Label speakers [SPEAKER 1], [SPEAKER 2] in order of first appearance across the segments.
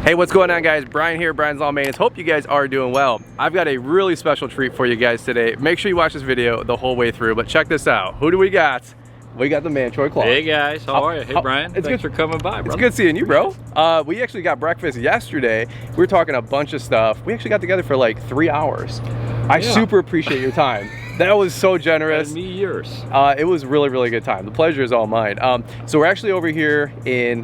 [SPEAKER 1] Hey, what's going on, guys? Brian here, Brian's Lawn Maintenance. Hope you guys are doing well. I've got a really special treat for you guys today. Make sure you watch this video the whole way through, but check this out. Who do we got? We got the man, Clogg.
[SPEAKER 2] Hey guys, how are you? Hey Brian, thanks for coming by, brother.
[SPEAKER 1] It's good seeing you, bro. We actually got breakfast yesterday. We were talking a bunch of stuff. We actually got together for like 3 hours. I super appreciate your time. That was so generous.
[SPEAKER 2] And me yours.
[SPEAKER 1] It was really, really good time. The pleasure is all mine. So we're actually over here in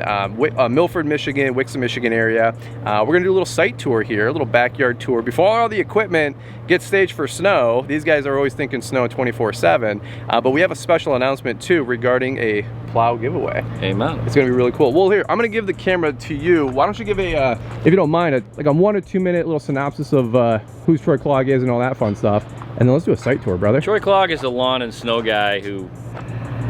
[SPEAKER 1] Milford, Michigan, Wixom, Michigan area. We're gonna do a little site tour here, a little backyard tour. Before all the equipment gets staged for snow, these guys are always thinking snow 24/7. But we have a special announcement too regarding a plow giveaway.
[SPEAKER 2] Amen.
[SPEAKER 1] It's gonna be really cool. Well, here, I'm gonna give the camera to you. Why don't you give a, if you don't mind, like a 1 or 2 minute little synopsis of who Troy Clogg is and all that fun stuff. And then let's do a site tour, brother.
[SPEAKER 2] Troy Clogg is a lawn and snow guy who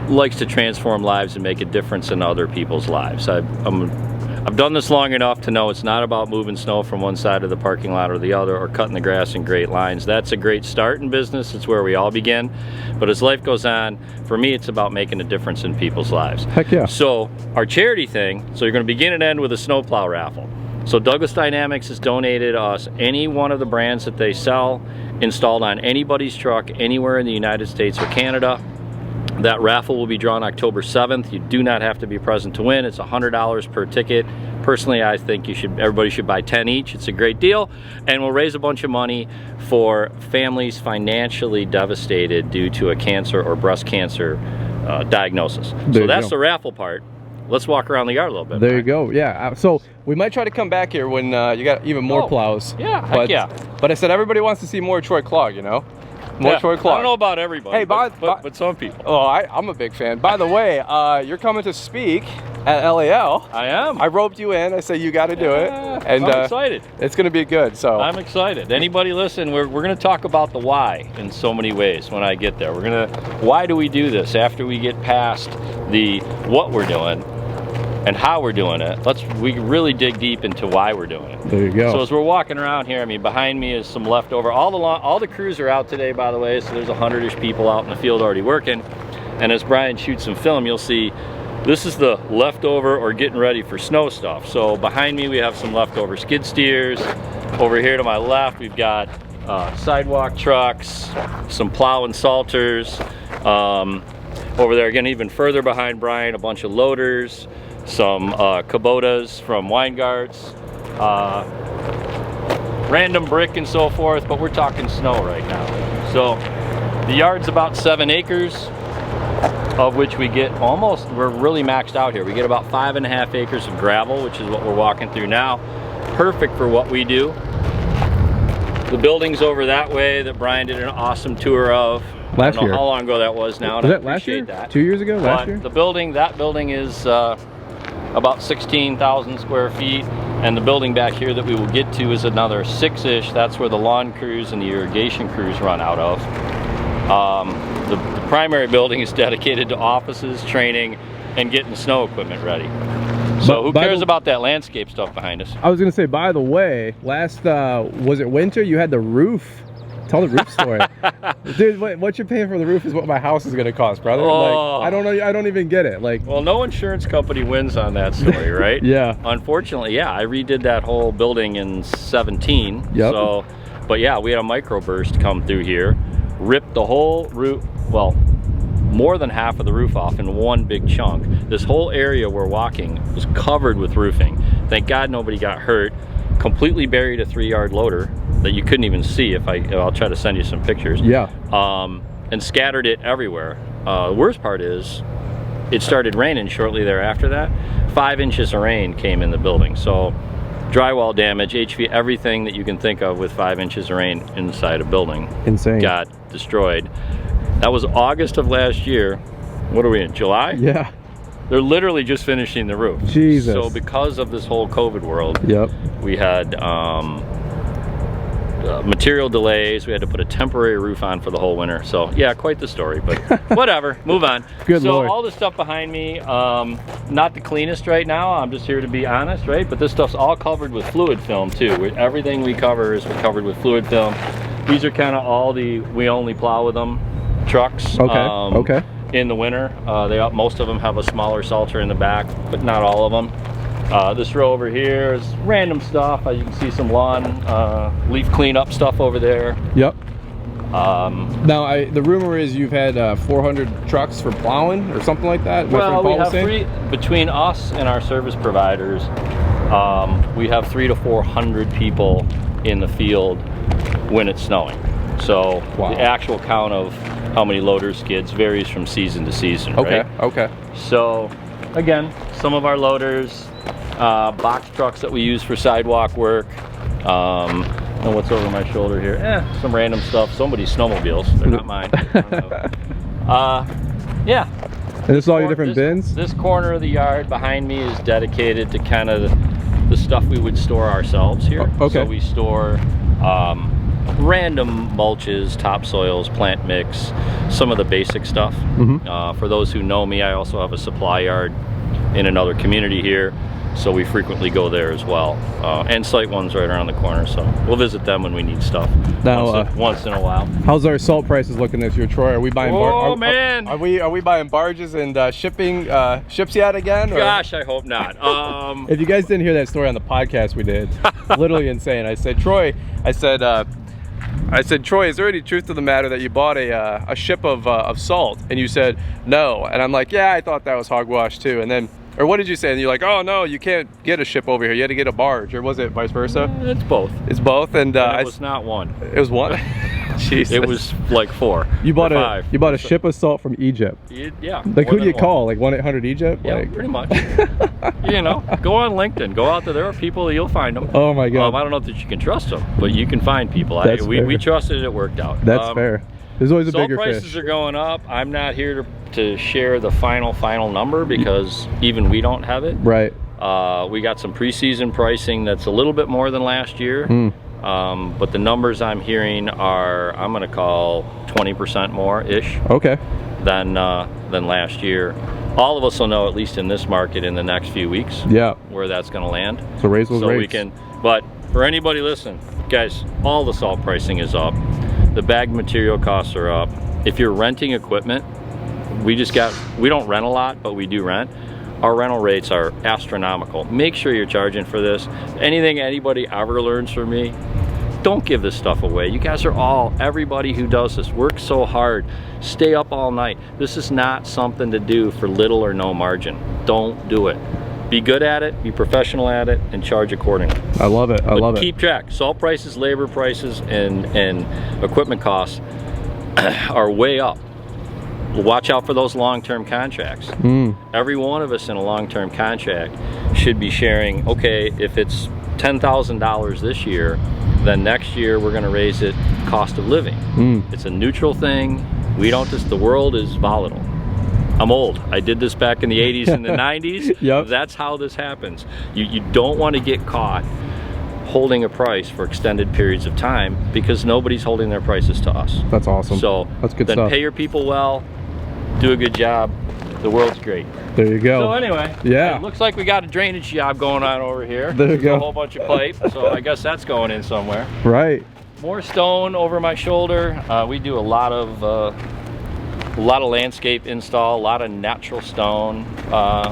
[SPEAKER 2] likes to transform lives and make a difference in other people's lives. I've done this long enough to know it's not about moving snow from one side of the parking lot or the other, or cutting the grass in great lines. That's a great start in business. It's where we all begin. But as life goes on, for me, it's about making a difference in people's lives.
[SPEAKER 1] Heck yeah.
[SPEAKER 2] So our charity thing, so you're gonna begin and end with a snowplow raffle. So Douglas Dynamics has donated us any one of the brands that they sell, installed on anybody's truck anywhere in the United States or Canada. That raffle will be drawn October 7th. You do not have to be present to win. It's $100 per ticket. Personally, I think everybody should buy 10 each. It's a great deal, and we'll raise a bunch of money for families financially devastated due to a cancer or breast cancer diagnosis. So that's the raffle part. Let's walk around the yard a little bit.
[SPEAKER 1] There you go. Yeah. So we might try to come back here when you got even more plows.
[SPEAKER 2] Yeah.
[SPEAKER 1] But,
[SPEAKER 2] yeah.
[SPEAKER 1] But I said everybody wants to see more Troy Clogg, you know? More Troy Clogg.
[SPEAKER 2] I don't know about everybody.
[SPEAKER 1] Hey,
[SPEAKER 2] but some people.
[SPEAKER 1] Oh, I'm a big fan. By the way, you're coming to speak at LAL.
[SPEAKER 2] I am.
[SPEAKER 1] I roped you in. I said you got to do it. And
[SPEAKER 2] I'm excited.
[SPEAKER 1] It's going to be good. So
[SPEAKER 2] I'm excited. Anybody listen? We're going to talk about the why in so many ways when I get there. Why do we do this after we get past the what we're doing and how we're doing it? We really dig deep into why we're doing it.
[SPEAKER 1] There you go.
[SPEAKER 2] So as we're walking around here, I mean, behind me is some leftover. All the crews are out today, by the way. So there's 100-ish people out in the field already working. And as Brian shoots some film, you'll see this is the leftover or getting ready for snow stuff. So behind me, we have some leftover skid steers. Over here to my left, we've got sidewalk trucks, some plow and salters. Over there, again, even further behind Brian, a bunch of loaders, some Kubotas from Weingarts, random brick and so forth, but we're talking snow right now. So the yard's about 7 acres, of which we get we're really maxed out here. We get about 5.5 acres of gravel, which is what we're walking through now. Perfect for what we do. The building's over that way that Brian did an awesome tour of. I don't know how long ago that was now.
[SPEAKER 1] Was that last year? 2 years ago? Last year?
[SPEAKER 2] The building, that building is about 16,000 square feet, and the building back here that we will get to is another 6-ish. That's where the lawn crews and the irrigation crews run out of. The primary building is dedicated to offices, training, and getting snow equipment ready. So who cares about that landscape stuff behind us?
[SPEAKER 1] I was gonna say, by the way, last was it winter? You had the roof. Tell the roof story. Dude, what you're paying for the roof is what my house is gonna cost, brother.
[SPEAKER 2] Oh.
[SPEAKER 1] Like, I don't know, I don't even get it. Like,
[SPEAKER 2] well, no insurance company wins on that story, right?
[SPEAKER 1] Yeah.
[SPEAKER 2] Unfortunately, yeah, I redid that whole building in 17.
[SPEAKER 1] Yep.
[SPEAKER 2] So, but yeah, we had a microburst come through here, ripped the whole roof, well, more than half of the roof off in one big chunk. This whole area we're walking was covered with roofing. Thank God nobody got hurt. Completely buried a 3-yard loader that you couldn't even see. I'll try to send you some pictures. Yeah. And scattered it everywhere. The worst part is it started raining shortly thereafter that. 5 inches of rain came in the building. So drywall damage, HV, everything that you can think of with 5 inches of rain inside a building. Insane. Got destroyed. That was August of last year. What are we in, July? Yeah. They're literally just finishing the roof. Jesus. So because of this whole COVID world, we had material delays. We had to put a temporary roof on for the whole winter. So yeah, quite the story, but whatever, move on. Good Lord. So all the stuff behind me, not the cleanest right now. I'm just here to be honest, right? But this stuff's all covered with fluid film too. Everything we cover is covered with fluid film. These are kind of all we only plow with them trucks. Okay. In the winter, most of them have a smaller salter in the back, but not all of them. This row over here is random stuff. You can see some lawn leaf cleanup stuff over there.
[SPEAKER 1] Yep. Now, the rumor is you've had 400 trucks for plowing or something like that.
[SPEAKER 2] Well, we have between us and our service providers, we have 300 to 400 people in the field when it's snowing. So the actual count of how many loaders, skids varies from season to season.
[SPEAKER 1] Okay.
[SPEAKER 2] Right?
[SPEAKER 1] Okay.
[SPEAKER 2] So again, some of our loaders, box trucks that we use for sidewalk work. And what's over my shoulder here? Some random stuff. Somebody's snowmobiles. They're not mine. Yeah.
[SPEAKER 1] And this is all your different bins?
[SPEAKER 2] This corner of the yard behind me is dedicated to kind of the stuff we would store ourselves here.
[SPEAKER 1] Okay.
[SPEAKER 2] So we store random mulches, topsoils, plant mix, some of the basic stuff. For those who know me, I also have a supply yard in another community here. So we frequently go there as well, and Site One's right around the corner, so we'll visit them when we need stuff. Now, once in a while.
[SPEAKER 1] How's our salt prices looking this year, Troy? Are we buying?
[SPEAKER 2] Man!
[SPEAKER 1] Are we buying barges and shipping ships yet again? Or?
[SPEAKER 2] Gosh, I hope not.
[SPEAKER 1] If you guys didn't hear that story on the podcast we did, literally insane. I said, Troy, Troy, is there any truth to the matter that you bought a ship of salt? And you said no, and I'm like, yeah, I thought that was hogwash too, and then. Or what did you say? And you're like, oh no, you can't get a ship over here. You had to get a barge. Or was it vice versa?
[SPEAKER 2] It's both.
[SPEAKER 1] It's both. And
[SPEAKER 2] it was not one.
[SPEAKER 1] It was one? Jesus.
[SPEAKER 2] It was like 4.
[SPEAKER 1] You bought a ship of salt from Egypt.
[SPEAKER 2] Yeah.
[SPEAKER 1] Like who do you call? Like 1-800-EGYPT?
[SPEAKER 2] Yeah,
[SPEAKER 1] like...
[SPEAKER 2] pretty much. You know, go on LinkedIn. Go out there. There are people, you'll find them.
[SPEAKER 1] Oh my God.
[SPEAKER 2] I don't know that you can trust them, but you can find people. We trusted it worked out.
[SPEAKER 1] That's fair. There's always a bigger fish.
[SPEAKER 2] Salt prices are going up. I'm not here to share the final number because even we don't have it.
[SPEAKER 1] Right.
[SPEAKER 2] We got some preseason pricing that's a little bit more than last year. But the numbers I'm hearing are, I'm going to call 20% more-ish.
[SPEAKER 1] Okay.
[SPEAKER 2] Than last year. All of us will know, at least in this market, in the next few weeks. Yeah. Where that's going to land.
[SPEAKER 1] So raise those rates.
[SPEAKER 2] We can. But for anybody listening, guys, all the salt pricing is up. The bag material costs are up. If you're renting equipment, we don't rent a lot, but we do rent. Our rental rates are astronomical. Make sure you're charging for this. Anything anybody ever learns from me, don't give this stuff away. You guys are everybody who does this, works so hard, stay up all night. This is not something to do for little or no margin. Don't do it. Be good at it, be professional at it, and charge accordingly.
[SPEAKER 1] I love it. I love it.
[SPEAKER 2] Keep track. Salt prices, labor prices, and equipment costs are way up. Watch out for those long-term contracts. Every one of us in a long-term contract should be sharing, okay, if it's $10,000 this year, then next year we're going to raise it cost of living. It's a neutral thing. We don't just, the world is volatile. I'm old. I did this back in the 80s and the 90s.
[SPEAKER 1] Yep.
[SPEAKER 2] That's how this happens. You don't want to get caught holding a price for extended periods of time because nobody's holding their prices to us.
[SPEAKER 1] That's awesome.
[SPEAKER 2] So
[SPEAKER 1] that's good
[SPEAKER 2] then
[SPEAKER 1] stuff.
[SPEAKER 2] Pay your people well, do a good job. The world's great.
[SPEAKER 1] There you go.
[SPEAKER 2] So anyway,
[SPEAKER 1] yeah,
[SPEAKER 2] it looks like we got a drainage job going on over here.
[SPEAKER 1] There you go.
[SPEAKER 2] A whole bunch of pipe. So I guess that's going in somewhere.
[SPEAKER 1] Right.
[SPEAKER 2] More stone over my shoulder. We do a lot of landscape install, a lot of natural stone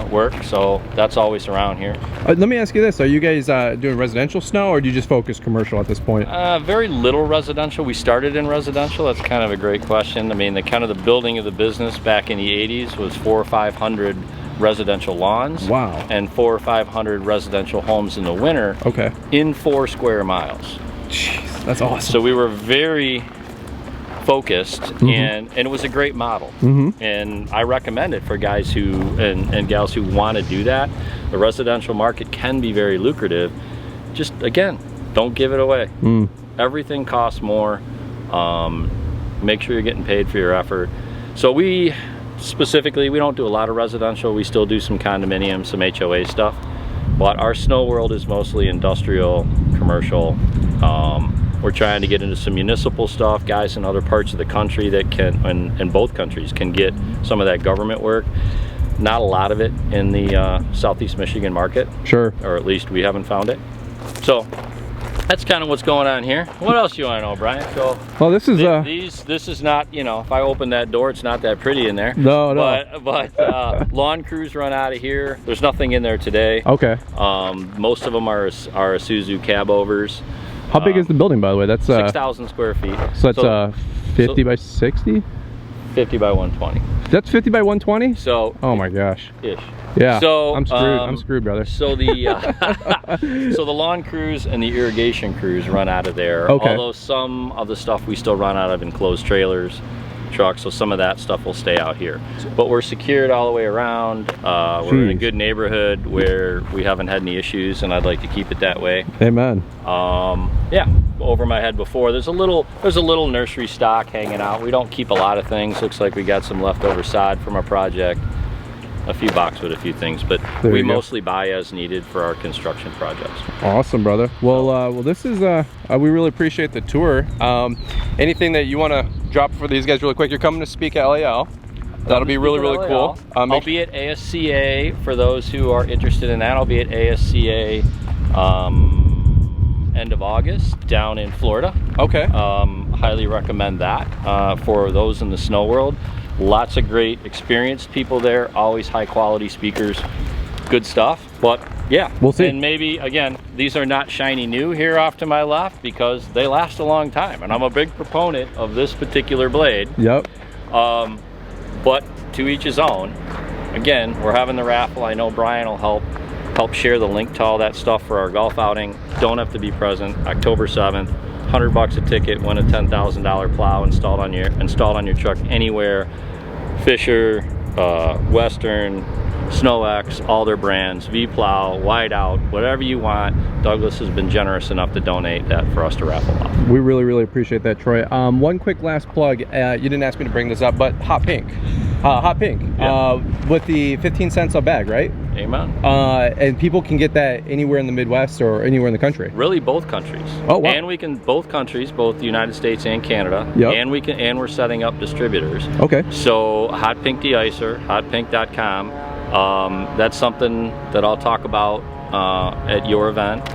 [SPEAKER 2] work, so that's always around here.
[SPEAKER 1] Let me ask you this, are you guys doing residential snow or do you just focus commercial at this point?
[SPEAKER 2] Very little residential. We started in residential. That's kind of a great question. I mean, the building of the business back in the 80s was 400 or 500 residential lawns.
[SPEAKER 1] Wow. And
[SPEAKER 2] 400 or 500 residential homes in the winter.
[SPEAKER 1] Okay. In
[SPEAKER 2] 4 square miles.
[SPEAKER 1] Jeez, that's awesome.
[SPEAKER 2] So we were very focused, and it was a great model, and I recommend it for guys who and gals who want to do that. The residential market can be very lucrative. Just again, don't give it away. Everything costs more. Make sure you're getting paid for your effort. So we specifically, we don't do a lot of residential. We still do some condominium, some HOA stuff, but our snow world is mostly industrial, commercial. We're trying to get into some municipal stuff. Guys in other parts of the country that can, and both countries, can get some of that government work. Not a lot of it in the Southeast Michigan market. Sure. Or at least we haven't found it. So that's kind of what's going on here. What else you want to know, Brian? So,
[SPEAKER 1] well, this is
[SPEAKER 2] this is not, you know, if I open that door, it's not that pretty in there.
[SPEAKER 1] No.
[SPEAKER 2] But lawn crews run out of here. There's nothing in there today.
[SPEAKER 1] Okay.
[SPEAKER 2] Most of them are Isuzu cab overs.
[SPEAKER 1] How big is the building, by the way? That's
[SPEAKER 2] 6,000 square feet.
[SPEAKER 1] So that's 50 by 60?
[SPEAKER 2] 50 by 120.
[SPEAKER 1] That's 50 by 120?
[SPEAKER 2] So.
[SPEAKER 1] Oh my gosh.
[SPEAKER 2] Ish.
[SPEAKER 1] Yeah.
[SPEAKER 2] So
[SPEAKER 1] I'm screwed. I'm screwed, brother.
[SPEAKER 2] So the so the lawn crews and the irrigation crews run out of there.
[SPEAKER 1] Okay.
[SPEAKER 2] Although some of the stuff we still run out of enclosed trailers, trucks. So some of that stuff will stay out here. But we're secured all the way around. We're in a good neighborhood where we haven't had any issues, and I'd like to keep it that way.
[SPEAKER 1] Amen.
[SPEAKER 2] Yeah. Over my head before. There's a little nursery stock hanging out. We don't keep a lot of things. Looks like we got some leftover sod from our project. A few boxes with a few things, but we mostly buy as needed for our construction projects.
[SPEAKER 1] Awesome, brother. Well, well, this is we really appreciate the tour. Anything that you want to drop for these guys really quick? You're coming to speak at LAL. That'll be really cool.
[SPEAKER 2] I'll be at ASCA for those who are interested in that. I'll be at ASCA end of August down in Florida.
[SPEAKER 1] Okay.
[SPEAKER 2] Highly recommend that for those in the snow world. Lots of great experienced people there, always high quality speakers, good stuff. But yeah,
[SPEAKER 1] we'll see.
[SPEAKER 2] And maybe again, these are not shiny new here off to my left because they last a long time, and I'm a big proponent of this particular blade.
[SPEAKER 1] Yep.
[SPEAKER 2] But to each his own. Again, we're having the raffle. I know Brian will help share the link to all that stuff for our golf outing. Don't have to be present. October 7th. $100 a ticket, win a $10,000 plow installed on your truck anywhere. Fisher, Western, SnowX, all their brands, V-Plow, Whiteout, whatever you want. Douglas has been generous enough to donate that for us to raffle off.
[SPEAKER 1] We really appreciate that, Troy. One quick last plug. You didn't ask me to bring this up, but Hot Pink. Yeah. With the 15 cents a bag, right?
[SPEAKER 2] Amen.
[SPEAKER 1] And people can get that anywhere in the Midwest or anywhere in the country.
[SPEAKER 2] Really, both countries.
[SPEAKER 1] Oh, wow.
[SPEAKER 2] And we can both countries, both the United States and Canada.
[SPEAKER 1] Yep.
[SPEAKER 2] And we're setting up distributors.
[SPEAKER 1] Okay.
[SPEAKER 2] So Hot Pink Deicer, hotpink.com. That's something that I'll talk about at your event.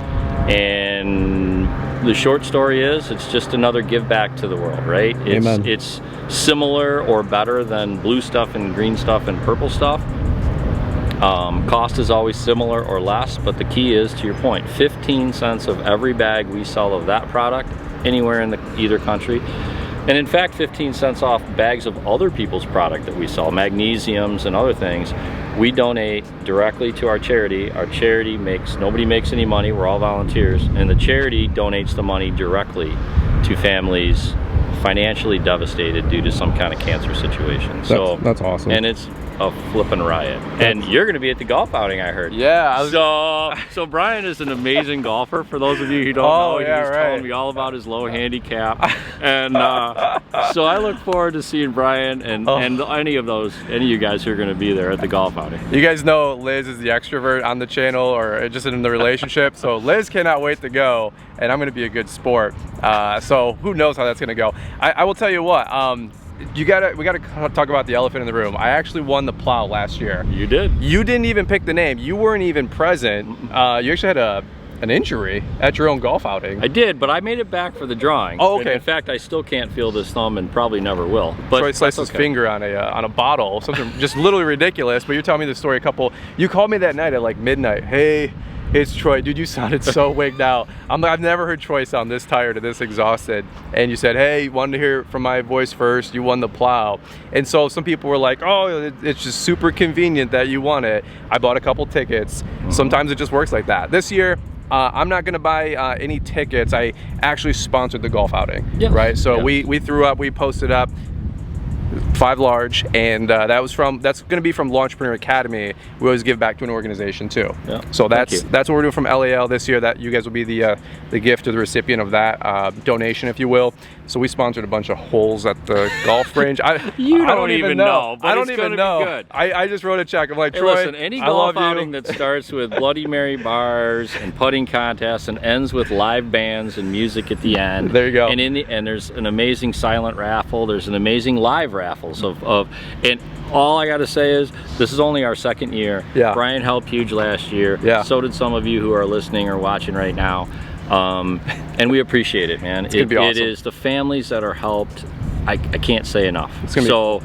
[SPEAKER 2] And the short story is, it's just another give back to the world, right?
[SPEAKER 1] Amen.
[SPEAKER 2] It's similar or better than blue stuff and green stuff and purple stuff. Cost is always similar or less, but the key is, to your point, 15 cents of every bag we sell of that product anywhere in either country. And in fact, 15 cents off bags of other people's product that we sell, magnesiums and other things, we donate directly to our charity. Our charity nobody makes any money, we're all volunteers, and the charity donates the money directly to families financially devostated due to some kind of cancer situation.
[SPEAKER 1] That's awesome.
[SPEAKER 2] And it's a flippin' riot. And you're going to be at the golf outing, I heard.
[SPEAKER 1] Yeah.
[SPEAKER 2] So Brian is an amazing golfer. For those of you who don't know,
[SPEAKER 1] yeah,
[SPEAKER 2] he's telling me all about his low handicap. And so I look forward to seeing Brian and any of you guys who are going to be there at the golf outing.
[SPEAKER 1] You guys know Liz is the extrovert on the channel, or just in the relationship. So Liz cannot wait to go, and I'm going to be a good sport. So who knows how that's going to go. I will tell you what. We gotta talk about the elephant in the room. I actually won the plow last year.
[SPEAKER 2] You did.
[SPEAKER 1] You didn't even pick the name. You weren't even present. You actually had an injury at your own golf outing.
[SPEAKER 2] I did, but I made it back for the drawing.
[SPEAKER 1] Oh, okay.
[SPEAKER 2] And in fact, I still can't feel this thumb and probably never will. But
[SPEAKER 1] Troy sliced his finger on a bottle, something just literally ridiculous. But you're telling me the story you called me that night at like midnight. Hey, it's Troy. Dude, you sounded so wigged out. I've never heard Troy sound this tired or this exhausted. And you said, hey, you wanted to hear from my voice first. You won the plow. And so some people were like, oh, it's just super convenient that you won it. I bought a couple tickets. Sometimes it just works like that. This year, I'm not gonna buy any tickets. I actually sponsored the golf outing, right? So we posted up 5 large, and that's gonna be from Launchpreneur Academy. We always give back to an organization too. Yeah. So that's what we're doing from LAL this year. That you guys will be the gift or the recipient of that donation, if you will. So we sponsored a bunch of holes at the golf range. I don't even know.
[SPEAKER 2] But I don't even know. Good.
[SPEAKER 1] I just wrote a check. I'm like,
[SPEAKER 2] hey,
[SPEAKER 1] Troy,
[SPEAKER 2] listen, any golf outing that starts with Bloody Mary bars and putting contests and ends with live bands and music at the end.
[SPEAKER 1] There you go.
[SPEAKER 2] And there's an amazing silent raffle. There's an amazing live raffles and all I gotta say is, this is only our 2nd year.
[SPEAKER 1] Yeah.
[SPEAKER 2] Brian helped huge last year.
[SPEAKER 1] Yeah.
[SPEAKER 2] So did some of you who are listening or watching right now. And we appreciate it, man.
[SPEAKER 1] It's gonna be awesome.
[SPEAKER 2] It is the families that are helped. I can't say enough.
[SPEAKER 1] It's gonna
[SPEAKER 2] so.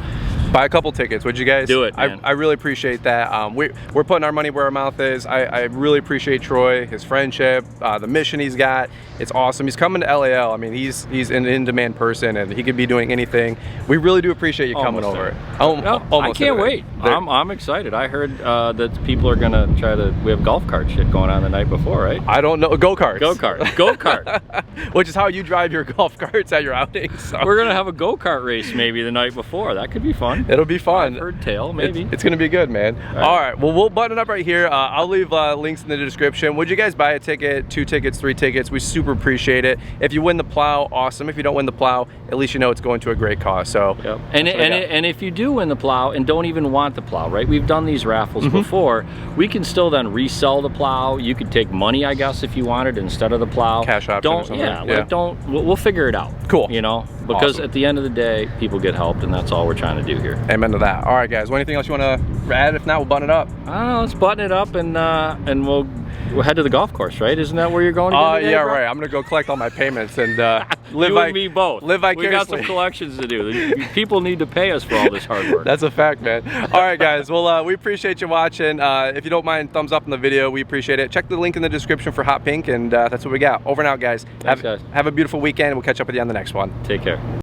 [SPEAKER 1] Buy a couple tickets, would you guys?
[SPEAKER 2] Do it, man.
[SPEAKER 1] I really appreciate that. We're putting our money where our mouth is. I really appreciate Troy, his friendship, the mission he's got. It's awesome. He's coming to LAL. I mean, he's an in-demand person, and he could be doing anything. We really do appreciate you coming over.
[SPEAKER 2] I can't wait. I'm excited. I heard that people are gonna try to. We have golf cart shit going on the night before, right?
[SPEAKER 1] I don't know. Go-karts.
[SPEAKER 2] Go-kart.
[SPEAKER 1] Which is how you drive your golf carts at your outings. So.
[SPEAKER 2] We're gonna have a go-kart race maybe the night before. That could be fun.
[SPEAKER 1] It'll be fun.
[SPEAKER 2] I've heard tale, maybe.
[SPEAKER 1] It's gonna be good, man. All right. Well, we'll button it up right here. I'll leave links in the description. Would you guys buy a ticket, 2 tickets, 3 tickets? We super appreciate it. If you win the plow, awesome. If you don't win the plow, at least you know it's going to a great cause. So,
[SPEAKER 2] yep. And if you do win the plow and don't even want the plow, right? We've done these raffles before. We can still then resell the plow. You could take money, I guess, if you wanted instead of the plow.
[SPEAKER 1] Cash option or something.
[SPEAKER 2] Like we'll figure it out.
[SPEAKER 1] Cool.
[SPEAKER 2] You know, because at the end of the day, people get helped, and that's all we're trying to do here.
[SPEAKER 1] Amen to that. All right, guys. Anything else you want to add? If not, we'll button it up.
[SPEAKER 2] I don't know. Let's button it up, and we'll head to the golf course, right? Isn't that where you're going?
[SPEAKER 1] Yeah, right. I'm gonna go collect all my payments and live.
[SPEAKER 2] You and me both.
[SPEAKER 1] Live vicariously.
[SPEAKER 2] We got some collections to do. People need to pay us for all this hard work.
[SPEAKER 1] That's a fact, man. All right, guys. Well, we appreciate you watching. If you don't mind, thumbs up on the video. We appreciate it. Check the link in the description for Hot Pink, and that's what we got. Over and out, guys.
[SPEAKER 2] Thanks, guys.
[SPEAKER 1] Have a beautiful weekend. We'll catch up with you on the next one.
[SPEAKER 2] Take care.